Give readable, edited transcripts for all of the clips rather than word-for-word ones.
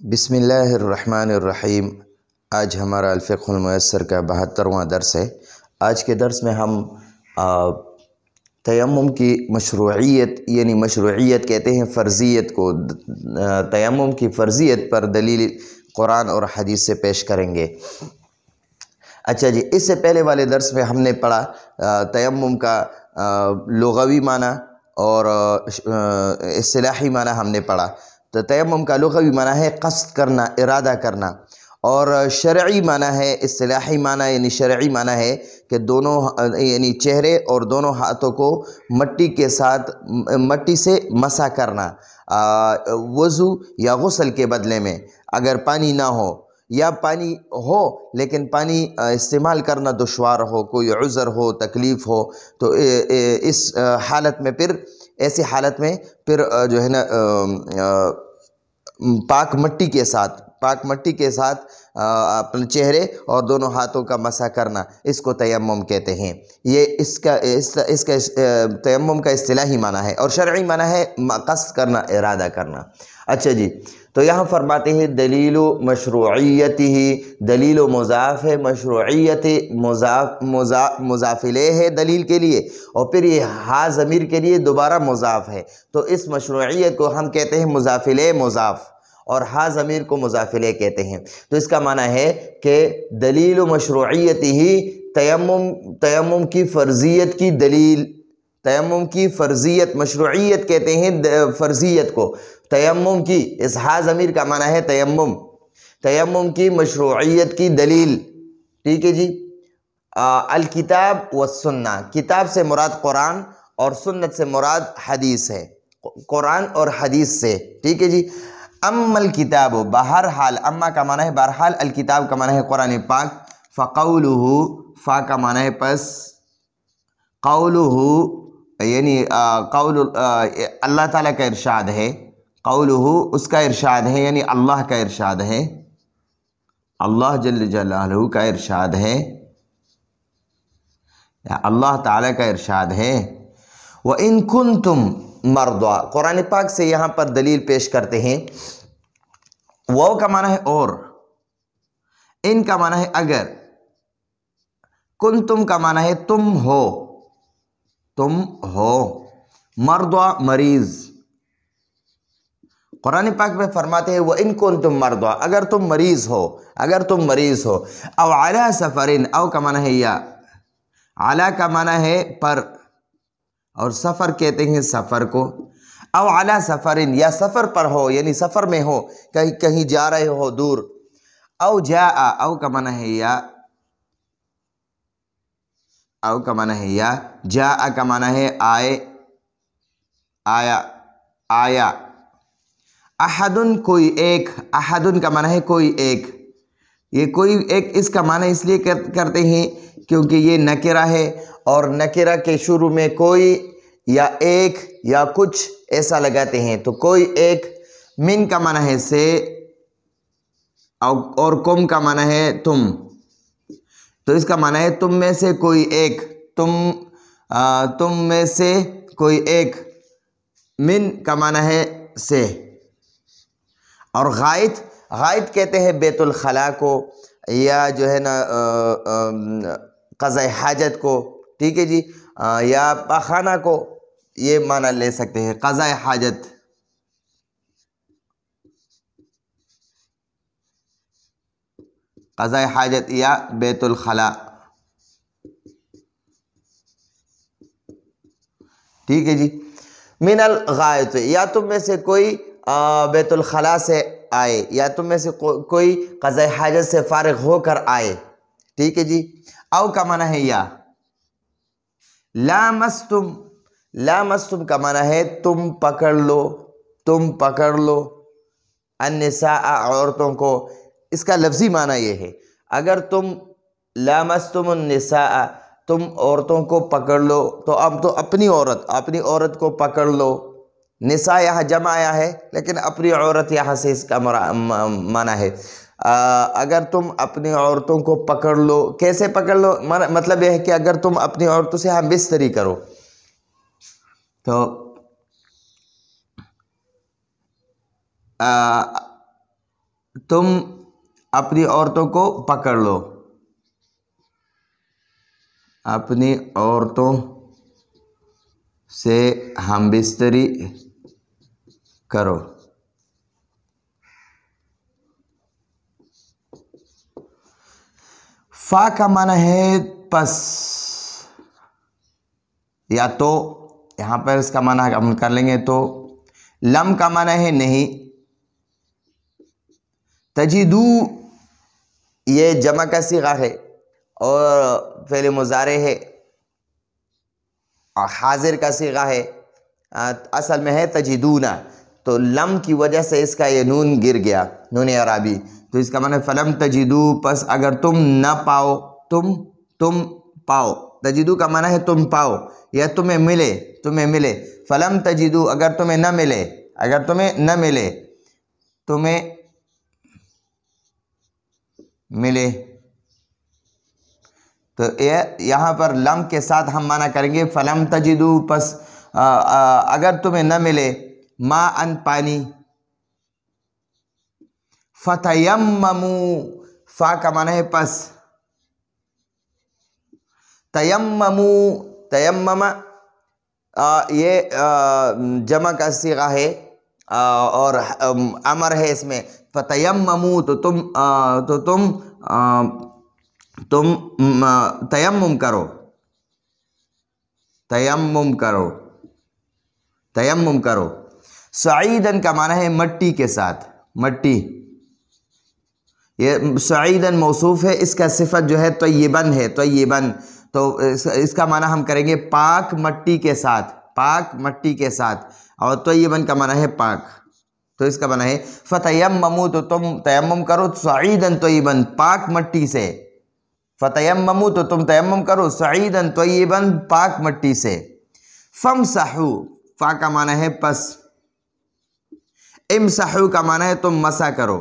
بسم اللہ الرحمن الرحیم۔ آج ہمارا الفقہ الميسر کا 72واں درس ہے۔ آج کے درس میں ہم تیمم کی مشروعیت یعنی مشروعیت کہتے ہیں فرضیت کو، تیمم کی فرضیت پر دلیل قرآن اور حدیث سے پیش کریں گے۔ اچھا جی، اس سے پہلے والے درس میں ہم نے پڑھا تیمم کا لغوی معنی اور اصطلاحی معنی ہم نے پڑھا۔ تو تیمم کا لغوی معنی ہے قصد کرنا، ارادہ کرنا، اور شرعی معنی ہے، اصطلاحی معنی یعنی شرعی معنی ہے کہ دونوں یعنی چہرے اور دونوں ہاتھوں کو مٹی سے مسح کرنا وضو یا غسل کے بدلے میں۔ اگر پانی نہ ہو یا پانی ہو لیکن پانی استعمال کرنا دشوار ہو، کوئی عذر ہو، تکلیف ہو، تو اس حالت میں ایسی حالت میں جو ہے نا پاک مٹی کے ساتھ اپنے چہرے اور دونوں ہاتھوں کا مسح کرنا، اس کو تیمم کہتے ہیں۔ یہ اس کا تیمم کا اصطلاحی معنی ہے، اور شرعی معنی ہے قصد کرنا، ارادہ کرنا۔ اچھا جی، تو یہاں فرماتے ہیں دلیل مشروعیتہ، دلیل و مضاف ہے، مشروعیت مضاف الیہ ہے دلیل کے لیے، اور پھر یہ ہا ضمیر کے لیے دوبارہ مضاف ہے، تو اس مشروعیت کو ہم کہتے ہیں مضاف الیہ مضاف، اور ہا ضمیر کو مضاف الیہ کہتے ہیں۔ تو اس کا معنی ہے کہ دلیل مشروعیتہ، تیمم کی فرضیت کی دلیل، تیمم کی فرضیت، مشروعیت کہتے ہیں فرضیت کو، تیمم کی، اس ہا ضمیر کا معنی ہے تیمم کی مشروعیت کی دلیل۔ ٹھیک ہے جی، الکتاب والسنہ، کتاب سے مراد قرآن اور سنت سے مراد حدیث ہے، قرآن اور حدیث سے۔ ٹھیک ہے جی، اما الکتاب، بہرحال، اما کا معنی ہے بہرحال، الکتاب کا معنی ہے قرآن پاک، فقولہ، فا کا معنی ہے پس، قولہ یعنی قول اللہ تعالیٰ کا ارشاد ہے، قولہ اس کا ارشاد ہے یعنی اللہ کا ارشاد ہے، اللہ جل جلالہ کا ارشاد ہے، اللہ تعالیٰ کا ارشاد ہے۔ وَإِن كُنتُم مَرْضَىٰ، قرآن پاک سے یہاں پر دلیل پیش کرتے ہیں۔ وہ کا معنی ہے اور، ان کا معنی ہے اگر، کنتم کا معنی ہے تم ہو، مَرْضَىٰ مریض۔ قرآن پاک میں فرماتے ہیں وَإِن كُنتُم مَرْضَىٰ، اگر تم مریض ہو، او علی سفرن، او کا معنی ہے یا، علی کا معنی ہے پر، اور سفر کہتے ہیں سفر کو، او علی سفرن، یا سفر پر ہو یعنی سفر میں ہو، کہیں جا رہے ہو دور، او جاء، او کا معنی ہے یا، او کا معنی ہے یا، جاء کا معنی ہے آیا، احدن کوئی ایک، احدن کا معنی ہے کوئی ایک، یہ کوئی ایک اس کا معنی اس لیے کرتے ہیں کیونکہ یہ نکرہ ہے، اور نکرہ کے شروع میں کوئی یا ایک یا کچھ ایسا لگاتے ہیں، تو کوئی ایک، من کا معنی ہے سے، اور کم کا معنی ہے تم، تو اس کا معنی ہے تم میں سے کوئی ایک، تم میں سے کوئی ایک، من کا معنی ہے سے، اور غائط کہتے ہیں بیت الخلاء کو، یا جو ہے نا قضاء حاجت کو، ٹھیک ہے جی، یا پاخانہ کو، یہ معنی لے سکتے ہیں، قضاء حاجت۔ قضاء حاجت یا بیت الخلاء، ٹھیک ہے جی۔ من الغائط، یا تم میں سے کوئی بیت الخلاء سے آئے، یا تم میں سے کوئی قضاء حاجت سے فارغ ہو کر آئے، ٹھیک ہے جی۔ او کا معنی ہے یا، لامستم کا معنی ہے تم پکڑ لو، النساء عورتوں کو، اس کا لفظی معنی یہ ہے، اگر تم لامستم النساء، تم عورتوں کو پکڑ لو، تو اب تو اپنی عورت کو پکڑ لو، نساء یہاں جمع آیا ہے لیکن اپنی عورت یہاں سے اس کا معنی ہے، اگر تم اپنی عورتوں کو پکڑ لو، کیسے پکڑ لو، مطلب یہ ہے کہ اگر تم اپنی عورتوں سے ہم بستری کرو، تو تم اپنی عورتوں کو پکڑ لو، اپنی عورتوں سے ہم بستری کرو۔ فا کا معنی ہے پس یا تو، یہاں پر اس کا معنی ہم کر لیں گے تو۔ لم کا معنی ہے نہیں۔ تجدو یہ جمع کا صیغہ ہے اور فعل مضارع ہے، حاضر کا صیغہ ہے، اصل میں ہے تجدونا، تو لم کی وجہ سے اس کا یہ نون گر گیا، نون اعرابی، تو اس کا معنی فلم تجدو، پس اگر تم نہ پاؤ، تم پاؤ، تجدو کا معنی ہے تم پاؤ یا تمہیں ملے، فلم تجدو اگر تمہیں نہ ملے، تو یہاں پر لم کے ساتھ ہم معنی کریں گے فلم تجدو، پس اگر تمہیں نہ ملے، ما ان پانی، فتیممو، فا کا معنی ہے پس، تیمم یہ جمع کا صیغہ ہے اور امر ہے اس میں، فتیممو تو تم تیمم کرو۔ سعیدن کا معنی ہے مٹی کے ساتھ، مٹی، یہ سعیدن موصوف ہے، اس کا صفت جو ہے طیبن ہے، طیبن، تو اس کا معنی ہم کریں گے پاک مٹی کے ساتھ، اور طیبن کا معنی ہے پاک، تو اس کا معنی ہے فتیممو تو تم تیمم کرو، سعیدن طیبن پاک مٹی سے، فتیممو تو تم تیمم کرو، سعیدن طیبن پاک مٹی سے۔ فمسحو، فا کا معنی ہے پس، امسحو کا معنی ہے تم مسح کرو،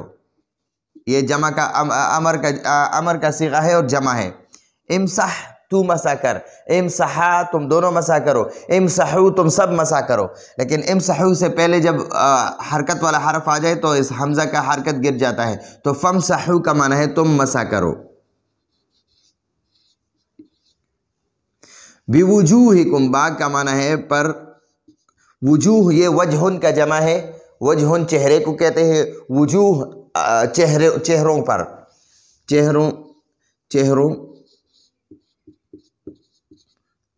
یہ جمع کا امر کا صیغہ ہے اور جمع ہے، امسح تو مسح کر، امسحا تم دونوں مسح کرو، امسحو تم سب مسح کرو، لیکن امسحو سے پہلے جب حرکت والا حرف آ جائے تو اس حمزہ کا حرکت گر جاتا ہے، تو فمسحو کا معنی ہے تم مسح کرو۔ بوجوہکم، با کا معنی ہے پر، وجوہ یہ وجہن کا جمع ہے، وجہن چہرے کو کہتے ہیں، وجوہ چہروں پر، چہروں،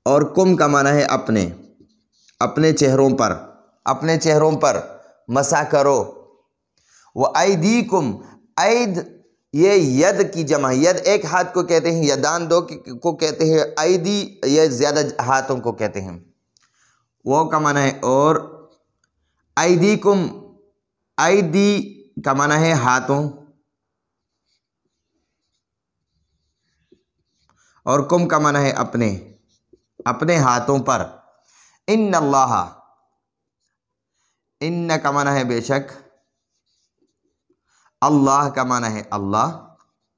اور کم کا معنی ہے اپنے چہروں پر مسح کرو۔ وَأَيْدِيكُمْ، اید یہ ید کی جمع، ید ایک ہاتھ کو کہتے ہیں، یدان دو کو کہتے ہیں، ایدی یہ زیادہ ہاتھوں کو کہتے ہیں، وہ کا معنی ہے اور، ایدیکم، ایدی کا معنی ہے ہاتھوں، اور کم کا معنی ہے اپنے ہاتھوں پر۔ ان اللہ، ان کا معنی ہے بے شک، اللہ کا معنی ہے اللہ،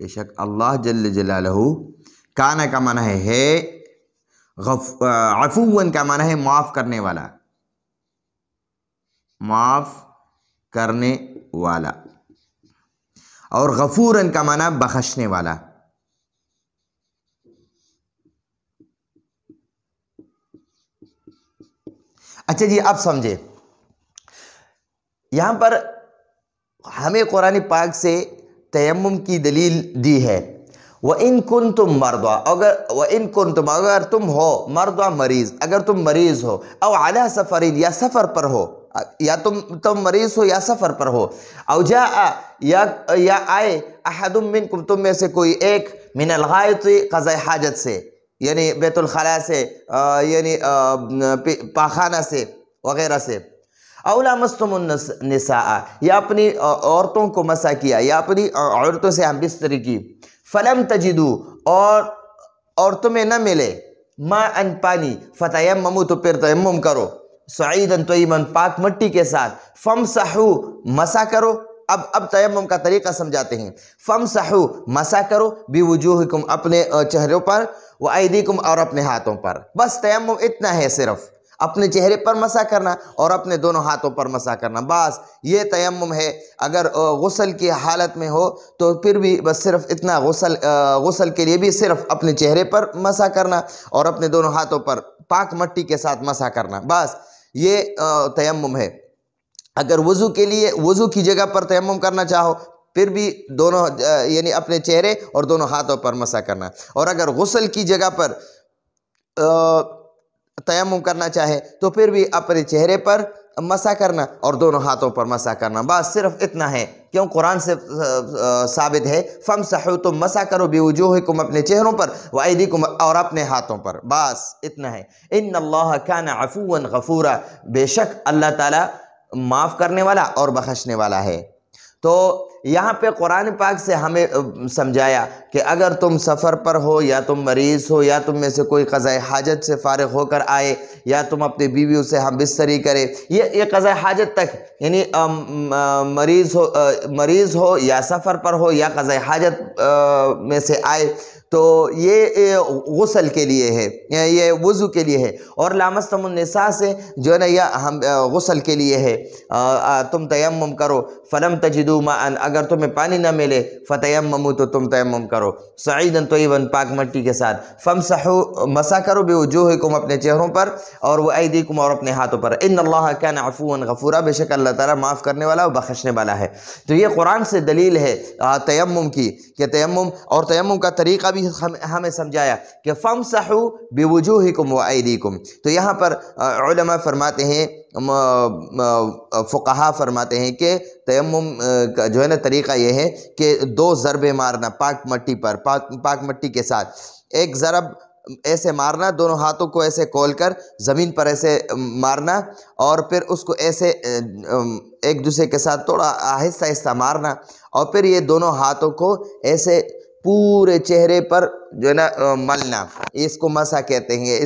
بے شک اللہ جل جلالہ، کانا کا معنی ہے عفواً کا معنی ہے معاف کرنے والا، اور غفوراً کا معنی بخشنے والا۔ اچھا جی، اب سمجھے، یہاں پر ہمیں قرآن پاک سے تیمم کی دلیل دی ہے، وَإِن كُنْتُمْ مَرْضَىٰ، وَإِن كُنْتُمْ اگر تم ہو، مَرْضَىٰ مریض، اگر تم مریض ہو، او عَلَىٰ سَفَرٍ یا سفر پر ہو، یا تم مریض ہو یا سفر پر ہو، او جاء یا آئے، احد منکم تم میں سے کوئی ایک، من الغائط قضاء حاجت سے، یعنی بیت الخلاء سے، یعنی پاخانہ سے وغیرہ سے، او لامستم النساء یا اپنی عورتوں کو مسح کیا، یا اپنی عورتوں سے ہم بستری کی، فلم تجدو اور تمہیں نہ ملے، ما ان پانی، فتیممو تو پھر تیمم کرو، سعیدن طیباً پاک مٹی کے ساتھ، فمسحو مسح کرو، اب تیمم کا طریقہ سمجھاتے ہیں، فمسحو مسح کرو، بوجوہکم اپنے چہروں پر، وایدیکم اور اپنے ہاتھوں پر، بس تیمم اتنا ہے صرف، اپنے چہرے پر مسح کرنا اور اپنے دونوں ہاتھوں پر مسح کرنا، بس یہ تیمم ہے۔ اگر غسل کی حالت میں ہو تو پھر بھی بس صرف اتنا، غسل کے لیے بھی صرف اپنے چہرے پر مسح کرنا اور اپنے دونوں ہاتھوں پر پاک مٹی کے ساتھ مسح کرنا، بس یہ تیمم ہے۔ اگر وضو کے لیے، وضو کی جگہ پر تیمم کرنا چاہو پھر بھی دونوں یعنی اپنے چہرے اور دونوں ہاتھوں پر مسح کرنا، اور اگر غسل کی جگہ پر تیمم کرنا چاہے تو پھر بھی اپنے چہرے پر مسح کرنا اور دونوں ہاتھوں پر مسح کرنا، بس صرف اتنا ہے۔ کیوں؟ قرآن سے ثابت ہے فَامْسَحُوا، تم مسح کرو بِوُجُوهِكُمْ، اپنے چہروں پر، وَأَيْدِيكُمْ، اور اپنے ہاتھوں پر، بس اتنا ہے۔ إِنَّ اللَّهَ كَانَ عَفُوًّا غَفُورًا، بے شک اللہ تعالیٰ معاف کرنے والا اور بخشنے والا ہے۔ تو یہاں پہ قرآن پاک سے ہمیں سمجھایا کہ اگر تم سفر پر ہو یا تم مریض ہو یا تم میں سے کوئی قضاء حاجت سے فارغ ہو کر آئے یا تم اپنی بیویوں سے ہم بستری کرے، یہ قضاء حاجت تک، یعنی مریض ہو یا سفر پر ہو یا قضاء حاجت میں سے آئے تو یہ غسل کے لیے ہے، یہ وضو کے لیے ہے۔ اور لامستم النساء سے جو ہے نا یہ غسل کے لیے ہے، تم تیمم کرو، فلم تجدوا ماء، اگر تمہیں پانی نہ ملے، فتیمموا، تو تم تیمم کرو، صعیدا طیبا، پاک مٹی کے ساتھ، فامسحوا، مسح کرو، بوجوہکم، اپنے چہروں پر، اور وایدیکم، اور اپنے ہاتھوں پر، ان اللہ کان عفوا غفورا، بے شک اللہ تعالیٰ معاف کرنے والا اور بخشنے والا ہے۔ تو یہ قرآن سے دلیل ہے تیمم کی، کہ تیمم اور تیمم کا طریقہ بھی ہمیں سمجھایا کہ فامسحوا بوجوہکم وایدیکم۔ تو یہاں پر علماء فرماتے ہیں، فقہا فرماتے ہیں کہ تیمم کا جو ہے نا طریقہ یہ ہے کہ 2 ضربیں مارنا پاک مٹی پر، پاک مٹی کے ساتھ، ایک ضرب ایسے مارنا، دونوں ہاتھوں کو ایسے کھول کر زمین پر ایسے مارنا، اور پھر اس کو ایسے ایک دوسرے کے ساتھ تھوڑا آہستہ آہستہ مارنا، اور پھر یہ دونوں ہاتھوں کو ایسے پورے چہرے پر جو ہے نا ملنا، اس کو مسح کہتے ہیں،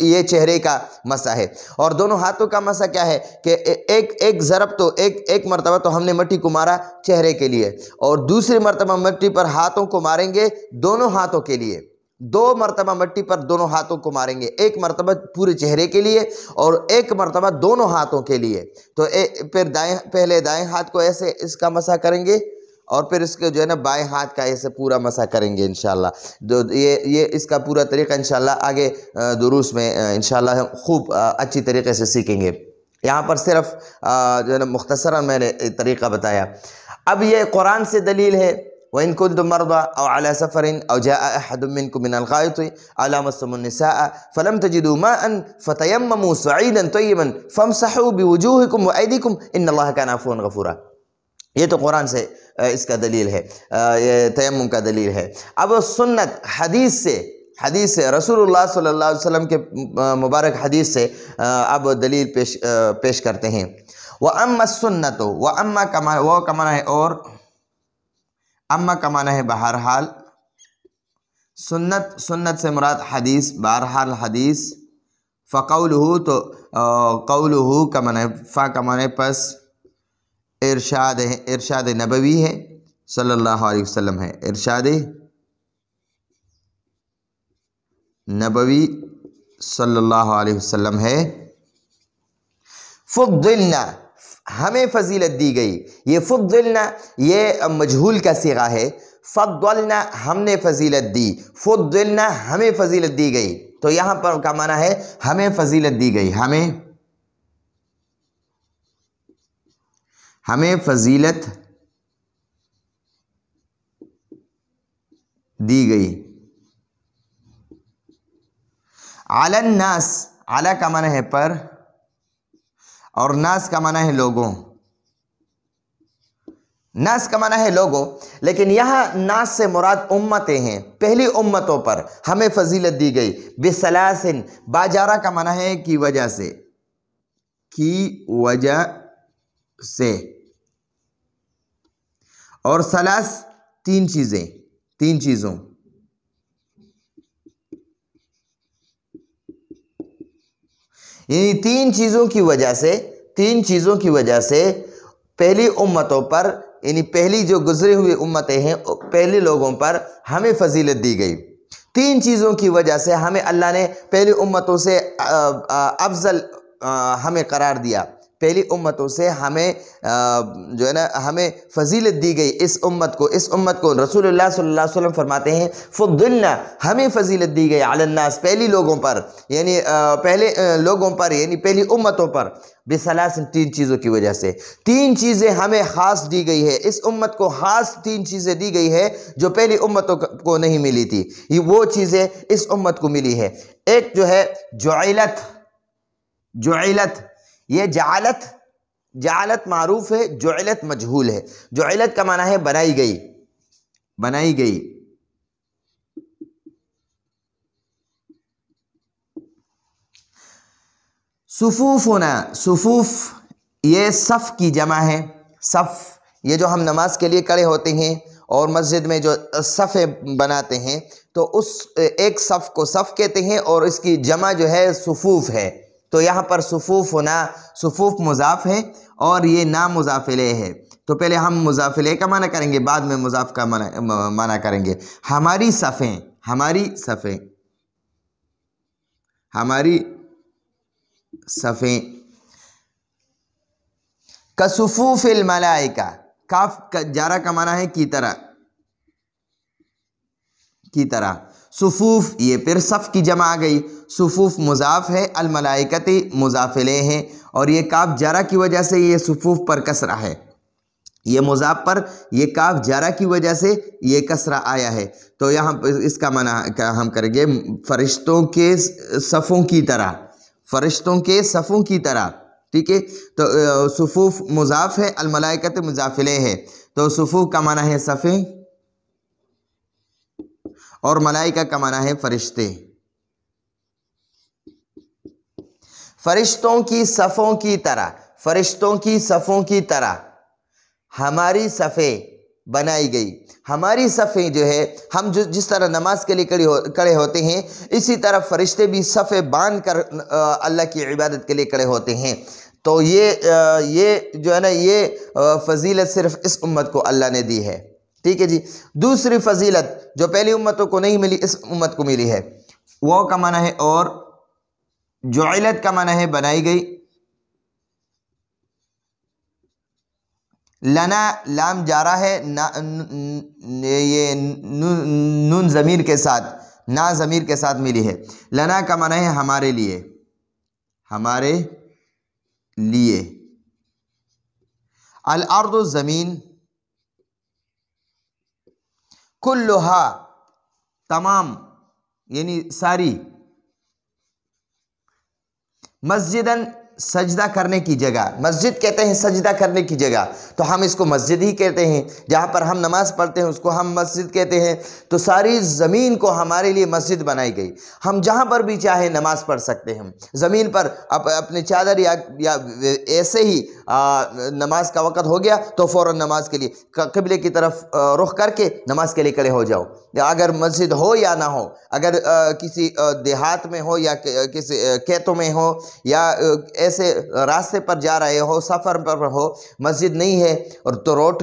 یہ چہرے کا مسح ہے۔ اور دونوں ہاتھوں کا مسح کیا ہے کہ ایک ضرب تو ایک مرتبہ تو ہم نے مٹی کو مارا چہرے کے لیے، اور دوسری مرتبہ مٹی پر ہاتھوں کو ماریں گے دونوں ہاتھوں کے لیے، 2 مرتبہ مٹی پر دونوں ہاتھوں کو ماریں گے، ایک مرتبہ پورے چہرے کے لیے اور ایک مرتبہ دونوں ہاتھوں کے لیے۔ تو پھر پہلے دائیں ہاتھ کو ایسے اس کا مسح کریں گے، اور پھر اس کے جو ہے نا بائیں ہاتھ کا ایسے پورا مسح کریں گے انشاءاللہ۔ یہ اس کا پورا طریقہ انشاءاللہ آگے دروس میں انشاءاللہ ہم خوب اچھی طریقے سے سیکھیں گے۔ یہاں پر صرف جو ہے نا مختصراً میں نے طریقہ بتایا۔ اب یہ قرآن سے دلیل ہے، وَإِن كُنتُم مَرْضَىٰ أَوْ عَلَىٰ سَفَرٍ أَوْ جَاءَ أَحَدٌ مِّنكُم مِّنَ الْغَائِطِ أَوْ لَامَسْتُمُ النِّسَاءَ فَلَمْ تَجِدُوا مَاءً فَتَيَمَّمُوا صَعِيدًا طَيِّبًا فَامْسَحُوا بِوُجُوهِكُمْ وَأَيْدِيكُمْ إِنَّ اللَّهَ كَانَ عَفُوًّا غَفُورًا۔ یہ تو قرآن سے اس کا دلیل ہے، یہ تیمم کا دلیل ہے۔ اب سنت حدیث سے رسول اللہ صلی اللہ علیہ وسلم کے مبارک حدیث سے اب دلیل پیش کرتے ہیں۔ وَأَمَّا السُّنَّةُ، وَأَمَّا کا معنی ہے اور، اما کا معنی ہے بہرحال، سنت سے مراد حدیث، بہرحال حدیث، فقولہ، تو قولہ کا معنی ہے، فا کا معنی پس ارشاد نبوی ہے، صلی اللہ علیہ وسلم ہے، ارشاد نبوی صلی اللہ علیہ وسلم ہے۔ فضلنا، ہمیں فضیلت دی گئی، یہ فضلنا یہ مجہول کا صیغہ ہے، فضلنا ہم نے فضیلت دی، فضلنا ہمیں فضیلت دی گئی، تو یہاں پر کا معنی ہے ہمیں فضیلت دی گئی، ہمیں فضیلت دی گئی۔ علی الناس، علی کا معنی ہے پر، اور ناس کا معنی ہے لوگوں، ناس کا معنی ہے لوگوں، لیکن یہاں ناس سے مراد امتیں ہیں، پہلی امتوں پر ہمیں فضیلت دی گئی۔ بسلاسن، باجارہ کا معنی ہے کی وجہ سے، کی وجہ سے، اور سلاس 3 چیزیں، 3 چیزوں، یعنی 3 چیزوں کی وجہ سے پہلی امتوں پر، یعنی پہلی جو گزری ہوئی امتیں ہیں، پہلے لوگوں پر ہمیں فضیلت دی گئی۔ تین چیزوں کی وجہ سے ہمیں اللہ نے پہلی امتوں سے افضل ہمیں قرار دیا، پہلی امتوں سے ہمیں جو ہے نا ہمیں فضیلت دی گئی۔ اس امت کو رسول اللہ صلی اللہ علیہ وسلم فرماتے ہیں فضلنا، ہمیں فضیلت دی گئی علی الناس، پہلی لوگوں پر، یعنی پہلے لوگوں پر، یعنی پہلی امتوں پر، بثلاث، تین چیزوں کی وجہ سے۔ تین چیزیں ہمیں خاص دی گئی ہے، اس امت کو خاص تین چیزیں دی گئی ہے جو پہلی امتوں کو نہیں ملی تھی، وہ چیزیں اس امت کو ملی ہے۔ ایک جو ہے جعلت، یہ جعلت معروف ہے، جعلت مجہول ہے۔ جعلت کا معنی ہے بنائی گئی۔ صفوفنا، صفوف یہ صف کی جمع ہے۔ صف، یہ جو ہم نماز کے لیے کھڑے ہوتے ہیں اور مسجد میں جو صفیں بناتے ہیں تو اس ایک صف کو صف کہتے ہیں اور اس کی جمع جو ہے صفوف ہے۔ تو یہاں پر صفوفنا، صفوف مضاف ہے اور یہ نام مضاف الیہ ہے۔ تو پہلے ہم مضاف الیہ کا معنی کریں گے، بعد میں مضاف کا معنی کریں گے۔ ہماری صفیں کصفوف الملائکہ، کاف جارہ کا معنی ہے کی طرح۔ صفوف یہ پھر صف کی جمع آ گئی، صفوف مضاف ہے، الملائکتی مضاف الیہ ہے، اور یہ کاف جارہ کی وجہ سے یہ صفوف پر کسرہ ہے، یہ مضاف پر یہ کاف جارہ کی وجہ سے یہ کسرہ آیا ہے۔ تو یہاں اس کا معنی ہم کریں گے فرشتوں کے صفوں کی طرح، ٹھیک ہے۔ تو صفوف مضاف ہے، الملائکت مضاف الیہ ہے، تو صفوف کا معنی ہے صفیں اور ملائکہ کا معنی ہے فرشتے۔ فرشتوں کی صفوں کی طرح ہماری صفیں بنائی گئی۔ ہماری صفیں جو ہے، ہم جس طرح نماز کے لیے کھڑے ہوتے ہیں، اسی طرح فرشتے بھی صفیں باندھ کر اللہ کی عبادت کے لیے کھڑے ہوتے ہیں۔ تو یہ جو ہے نا یہ فضیلت صرف اس امت کو اللہ نے دی ہے، ٹھیک ہے جی۔ دوسری فضیلت جو پہلی امتوں کو نہیں ملی، اس امت کو ملی ہے، وہ کا معنی ہے اور، جعلت کا معنی ہے بنائی گئی، لنا لام جارہ ہے، یہ نون ضمیر کے ساتھ، نا ضمیر کے ساتھ ملی ہے۔ لنا کا معنی ہے ہمارے لیے۔ الارض زمین، کلھا تمام یعنی ساری، مسجداً سجدہ کرنے کی جگہ، مسجد کہتے ہیں سجدہ کرنے کی جگہ، تو ہم اس کو مسجد ہی کہتے ہیں، جہاں پر ہم نماز پڑھتے ہیں اس کو ہم مسجد کہتے ہیں۔ تو ساری زمین کو ہمارے لیے مسجد بنائی گئی، ہم جہاں پر بھی چاہیں نماز پڑھ سکتے ہیں زمین پر، اپنے چادر یا ایسے ہی نماز کا وقت ہو گیا تو فوراً نماز کے لیے قبلے کی طرف رخ کر کے نماز کے لیے کھڑے ہو جاؤ، اگر مسجد ہو یا نہ ہو، اگر کسی دیہات میں ہو یا کسی کھیتوں میں ہو یا ایسے راستے پر جا رہے ہو، سفر پر ہو، مسجد نہیں ہے اور تو روڈ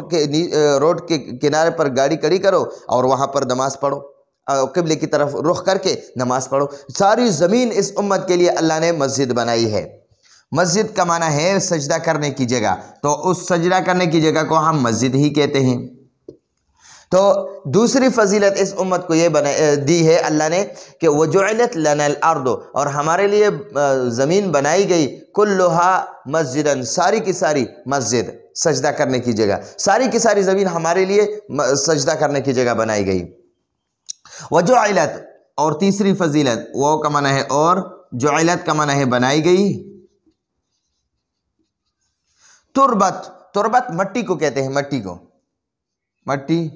کے کنارے پر گاڑی کھڑی کرو اور وہاں پر نماز پڑھو، قبلے کی طرف رخ کر کے نماز پڑھو۔ ساری زمین اس امت کے لیے اللہ نے مسجد بنائی ہے۔ مسجد کا معنی ہے سجدہ کرنے کی جگہ، تو اس سجدہ کرنے کی جگہ کو ہم مسجد ہی کہتے ہیں۔ تو دوسری فضیلت اس امت کو یہ دی ہے اللہ نے کہ وَجُعِلَتْ لَنَا الْأَرْضُ، اور ہمارے لیے زمین بنائی گئی، كُلُّهَا مَسْجِدًا، ساری کی ساری مسجد، سجدہ کرنے کی جگہ، ساری کی ساری زمین ہمارے لیے سجدہ کرنے کی جگہ بنائی گئی۔ وَجُعِلَتْ، اور تیسری فضیلت، وہ کا معنی ہے اور، جعلت کا معنی ہے بنائی گئی، تربت مٹی کو کہتے ہیں، مٹی،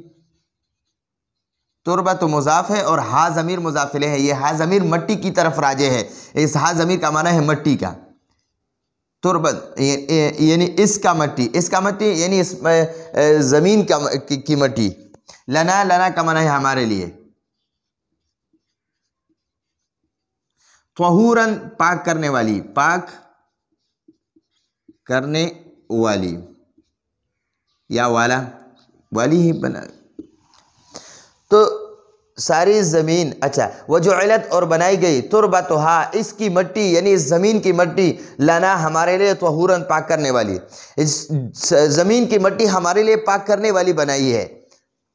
تربت مضاف ہے اور ہا ضمیر مضاف الیہ ہے، یہ ہا ضمیر مٹی کی طرف راجع ہے، اس ہا ضمیر کا معنی ہے مٹی کا، تربت یعنی اس کا مٹی یعنی اس زمین کی مٹی۔ لنا کا معنی ہے ہمارے لیے، طہوراً پاک کرنے والی یا والی ہی بنا۔ تو ساری زمین، اچھا وجعلت اور بنائی گئی، تربتھا اس کی مٹی یعنی اس زمین کی مٹی، لنا ہمارے لیے، طہوراً پاک کرنے والی، اس زمین کی مٹی ہمارے لیے پاک کرنے والی بنائی ہے۔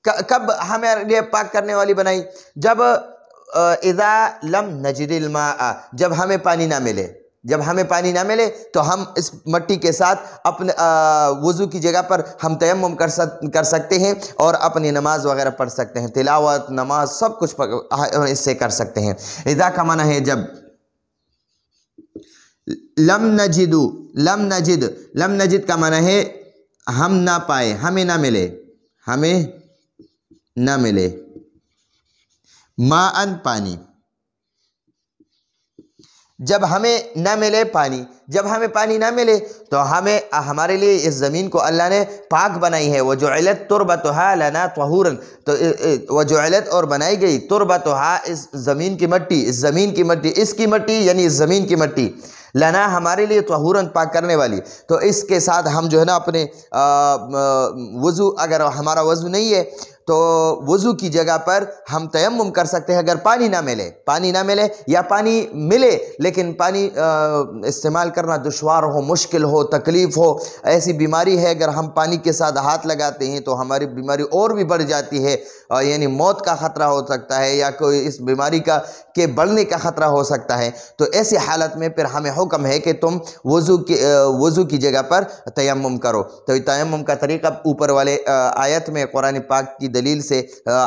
کب ہمارے لیے پاک کرنے والی بنائی؟ جب اذا لم نجد الماء، جب ہمیں پانی نہ ملے، جب ہمیں پانی نہ ملے تو ہم اس مٹی کے ساتھ اپنے وضو کی جگہ پر ہم تیمم کر سکتے ہیں اور اپنی نماز وغیرہ پڑھ سکتے ہیں، تلاوت، نماز سب کچھ اس سے کر سکتے ہیں۔ اذا کا معنی ہے جب، لم نجد کا معنی ہے ہم نہ پائے، ہمیں نہ ملے، ہمیں نہ ملے، ماءً پانی، جب ہمیں نہ ملے پانی، جب ہمیں پانی نہ ملے تو ہمارے لیے اس زمین کو اللہ نے پاک بنائی ہے۔ وجعلت تربتھا لنا طہورا، تو وجعلت اور بنائی گئی، تربتھا اس زمین کی مٹی، اس زمین کی مٹی، اس کی مٹی یعنی اس زمین کی مٹی، لنا ہمارے لیے، طہوراً پاک کرنے والی۔ تو اس کے ساتھ ہم جو ہے نا اپنے وضو، اگر ہمارا وضو نہیں ہے تو وضو کی جگہ پر ہم تیمم کر سکتے ہیں اگر پانی نہ ملے، پانی نہ ملے یا پانی ملے لیکن پانی استعمال کرنا دشوار ہو، مشکل ہو، تکلیف ہو، ایسی بیماری ہے اگر ہم پانی کے ساتھ ہاتھ لگاتے ہیں تو ہماری بیماری اور بھی بڑھ جاتی ہے، یعنی موت کا خطرہ ہو سکتا ہے یا کوئی اس بیماری کے بڑھنے کا خطرہ ہو سکتا ہے، تو ایسی حالت میں پھر ہمیں حکم ہے کہ تم وضو کی جگہ پر تیمم کرو۔ تو تیمم کا طریقہ اوپر والے آیت میں قرآن پاک کی دلیل سے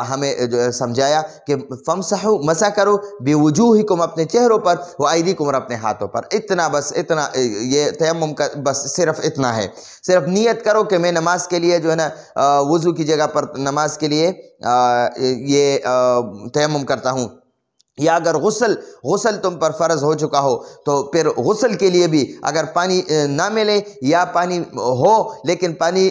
ہمیں سمجھایا کہ فمسحو، مسح کرو، بوجوہکم اپنے چہروں پر، وایدیکم اور اپنے ہاتھوں پر، اتنا بس، اتنا یہ تیمم کا بس صرف اتنا ہے۔ صرف نیت کرو کہ میں نماز کے لیے جو ہے نا وضو کی جگہ پر نماز کے لیے یہ تیمم کرتا ہوں، یا اگر غسل تم پر فرض ہو چکا ہو تو پھر غسل کے لیے بھی اگر پانی نہ ملے یا پانی ہو لیکن پانی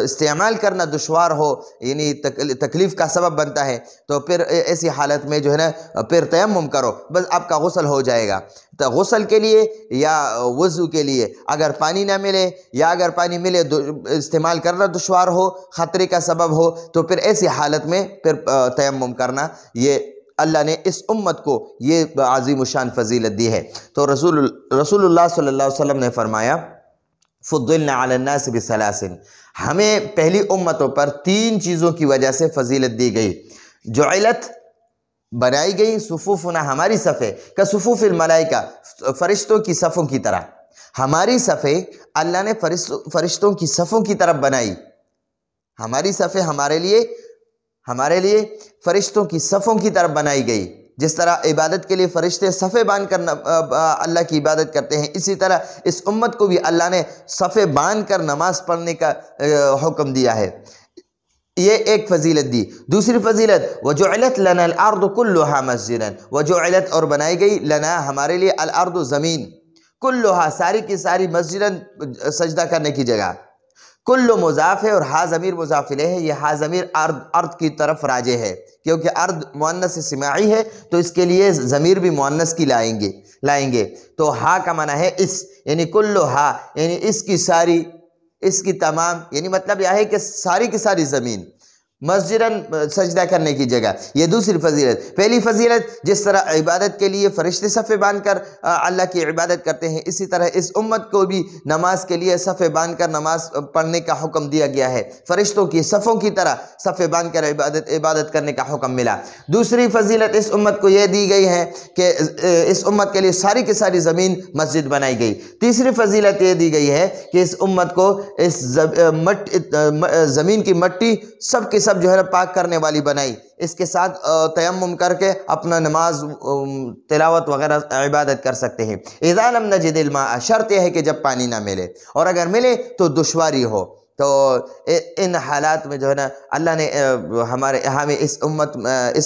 استعمال کرنا دشوار ہو، یعنی تکلیف کا سبب بنتا ہے، تو پھر ایسی حالت میں جو ہے نا پھر تیمم کرو، بس آپ کا غسل ہو جائے گا۔ تو غسل کے لیے یا وضو کے لیے اگر پانی نہ ملے یا اگر پانی ملے استعمال کرنا دشوار ہو، خطرے کا سبب ہو، تو پھر ایسی حالت میں پھر تیمم کرنا، یہ اللہ نے اس امت کو یہ عظیم الشان فضیلت دی ہے۔ تو رسول اللہ صلی اللہ علیہ وسلم نے فرمایا فضلنا علی الناس بثلاث، ہمیں پہلی امتوں پر 3 چیزوں کی وجہ سے فضیلت دی گئی۔ جعلت، بنائی گئی، صفوفنا ہماری صفیں، کصفوف الملائکہ، فرشتوں کی صفوں کی طرح، ہماری صفیں اللہ نے فرشتوں کی صفوں کی طرف بنائی، ہماری صفیں ہمارے لیے فرشتوں کی صفوں کی طرف بنائی گئی۔ جس طرح عبادت کے لیے فرشتے صفیں باندھ کر اللہ کی عبادت کرتے ہیں، اسی طرح اس امت کو بھی اللہ نے صفیں باندھ کر نماز پڑھنے کا حکم دیا ہے۔ یہ ایک فضیلت دی۔ دوسری فضیلت وجعلت لنا الارض كلها مسجدا، وجعلت اور بنائی گئی لنا ہمارے لیے الارض زمین، كلها ساری کی ساری مسجدا سجدہ کرنے کی جگہ۔ کل مضاف ہے اور ہا ضمیر مضاف الیہ ہے، یہ ہا ضمیر ارض کی طرف راجع ہے کیونکہ ارض مؤنث سماعی ہے تو اس کے لیے ضمیر بھی مؤنث کی لائیں گے۔ تو ہا کا معنی ہے اس، یعنی کل ہا یعنی اس کی ساری، اس کی تمام، یعنی مطلب یہ ہے کہ ساری کی ساری زمین مسجداً سجدہ کرنے کی جگہ۔ یہ دوسری فضیلت۔ پہلی فضیلت جس طرح عبادت کے لیے فرشتے صفیں باندھ کر اللہ کی عبادت کرتے ہیں، اسی طرح اس امت کو بھی نماز کے لیے صفیں باندھ کر نماز پڑھنے کا حکم دیا گیا ہے، فرشتوں کی صفوں کی طرح صفیں باندھ کر عبادت کرنے کا حکم ملا۔ دوسری فضیلت اس امت کو یہ دی گئی ہے کہ اس امت کے لیے ساری کی ساری زمین مسجد بنائی گئی۔ تیسری فضیلت یہ دی گئی ہے کہ اس امت کو اس زمین کی مٹی سب کے سب جو ہے نا پاک کرنے والی بنائی، اس کے ساتھ تیمم کر کے اپنا نماز، تلاوت وغیرہ عبادت کر سکتے ہیں۔ اذا لم نجد الماء، شرط یہ ہے کہ جب پانی نہ ملے، اور اگر ملے تو دشواری ہو، تو ان حالات میں جو ہے نا اللہ نے ہمیں اس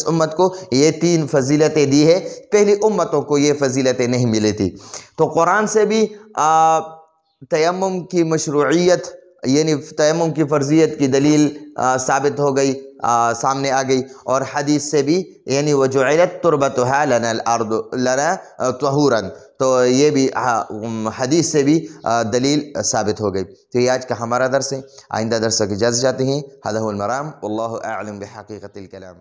امت کو یہ 3 فضیلتیں دی ہے، پہلی امتوں کو یہ فضیلتیں نہیں ملی تھی۔ تو قرآن سے بھی تیمم کی مشروعیت یعنی تیمم کی فرضیت کی دلیل ثابت ہو گئی، سامنے آ گئی، اور حدیث سے بھی یعنی وجعلت تربتھا لنا الارض لنا طہورا، تو یہ بھی حدیث سے بھی دلیل ثابت ہو گئی۔ تو یہ آج کا ہمارا درس ہے، آئندہ درس کی اجازت چاہتے ہیں۔ ھذا ھو المرام واللہ اعلم بحقیقت الکلام۔